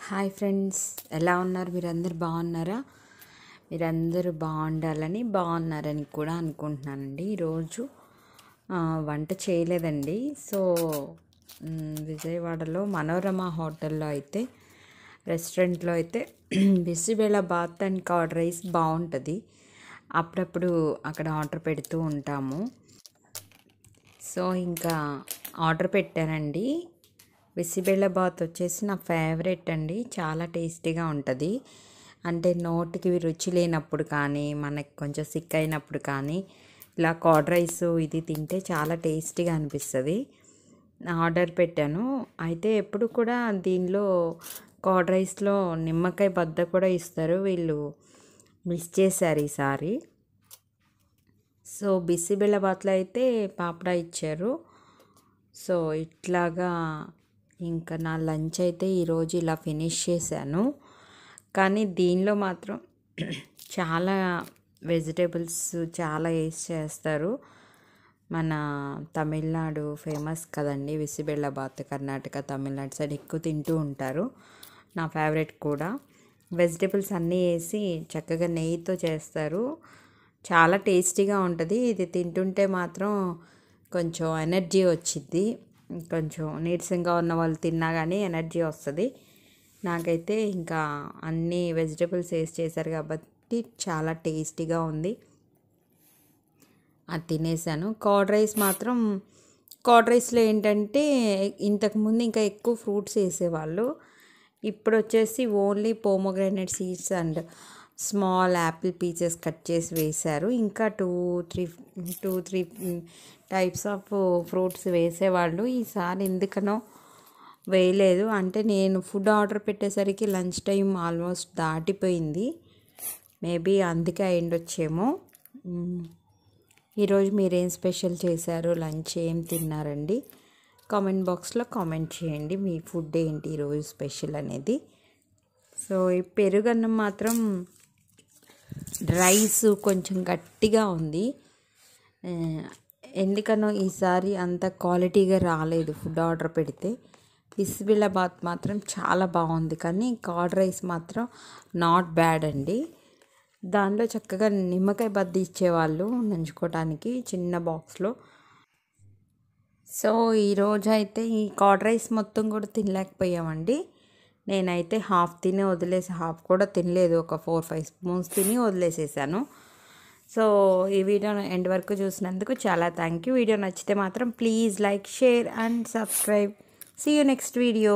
Hi friends, ఎలా ఉన్నారు? మీరందరూ బాగున్నారా? మీరందరూ బాగున్నారని కూడా అనుకుంటున్నానండి. ఈరోజు వంట చేయలేదండి. సో విజయవాడలో మనోరమ హోటల్లో అయితే, రెస్టారెంట్లో అయితే బిసిబెళ్ళ బాత్ అండ్ కర్డ్ రైస్ బాగుంటుంది. అప్పుడప్పుడు అక్కడ ఆర్డర్ పెడుతూ ఉంటాము. సో ఇంకా ఆర్డర్ పెట్టానండి. బిసిబెళ్ళబాత్ వచ్చేసి నా ఫేవరెట్ అండి. చాలా టేస్టీగా ఉంటుంది. అంటే నోటికి రుచి లేనప్పుడు కానీ, మనకి కొంచెం సిక్ అయినప్పుడు కానీ ఇలా కర్డ్ రైస్ ఇది తింటే చాలా టేస్టీగా అనిపిస్తుంది. ఆర్డర్ పెట్టాను. అయితే ఎప్పుడు కూడా దీనిలో కర్డ్ రైస్లో నిమ్మకాయ బద్ద కూడా ఇస్తారు. వీళ్ళు మిస్ చేశారు ఈసారి. సో బిసిబెళ్ళబాత్లో అయితే పాపడా ఇచ్చారు. సో ఇట్లాగా ఇంకా నా లంచ్ అయితే ఈరోజు ఇలా ఫినిష్ చేశాను. కానీ దీనిలో మాత్రం చాలా వెజిటేబుల్స్ చాలా వేసి చేస్తారు. మన తమిళనాడు ఫేమస్ కదండి బిసిబెళ్ళబాత్. కర్ణాటక, తమిళనాడు సైడ్ ఎక్కువ తింటూ ఉంటారు. నా ఫేవరెట్ కూడా. వెజిటేబుల్స్ అన్నీ వేసి చక్కగా నెయ్యితో చేస్తారు. చాలా టేస్టీగా ఉంటుంది. ఇది తింటుంటే మాత్రం కొంచెం ఎనర్జీ వచ్చిద్ది. కొంచెం నీరసంగా ఉన్న వాళ్ళు తిన్నా కానీ ఎనర్జీ వస్తుంది. నాకైతే ఇంకా అన్ని వెజిటేబుల్స్ వేసి చేశారు కాబట్టి చాలా టేస్టీగా ఉంది. అది తినేసాను. కర్డ్ రైస్ మాత్రం, కర్డ్ రైస్లో ఏంటంటే ఇంతకుముందు ఇంకా ఎక్కువ ఫ్రూట్స్ వేసేవాళ్ళు. ఇప్పుడు వచ్చేసి only pomegranate seeds and small Apple pieces cut చేసి వేశారు. ఇంకా two three types of fruits వేసేవాళ్ళు. ఈసారి ఎందుకనో వేయలేదు. అంటే నేను ఫుడ్ ఆర్డర్ పెట్టేసరికి లంచ్ టైం ఆల్మోస్ట్ దాటిపోయింది. మేబీ అందుకే అయ్యుండొచ్చేమో. ఈరోజు మీరేం స్పెషల్ చేశారు? లంచ్ ఏం తిన్నారండి? కామెంట్ బాక్స్లో కామెంట్ చేయండి. మీ ఫుడ్ ఏంటి ఈరోజు స్పెషల్ అనేది. సో ఈ పెరుగన్నం మాత్రం రైస్ కొంచెం గట్టిగా ఉంది. ఎందుకనో ఈసారి అంత క్వాలిటీగా రాలేదు ఫుడ్ ఆర్డర్ పెడితే. బిసిబెళ్ళబాత్ మాత్రం చాలా బాగుంది. కానీ కర్డ్ రైస్ మాత్రం నాట్ బ్యాడ్ అండి. దానిలో చక్కగా నిమ్మకాయ బద్ద ఇచ్చేవాళ్ళు నంచుకోవడానికి చిన్న బాక్స్లో. సో ఈరోజు అయితే ఈ కర్డ్ రైస్ మొత్తం కూడా తినలేకపోయామండి. నేనైతే హాఫ్ తిని వదిలేసి, హాఫ్ కూడా తినలేదు, ఒక 4-5 స్పూన్స్ తిని వదిలేసేసాను. సో ఈ వీడియో ఎండ్ వరకు చూసినందుకు చాలా థ్యాంక్ యూ. వీడియో నచ్చితే మాత్రం please like, share and subscribe. See you next video.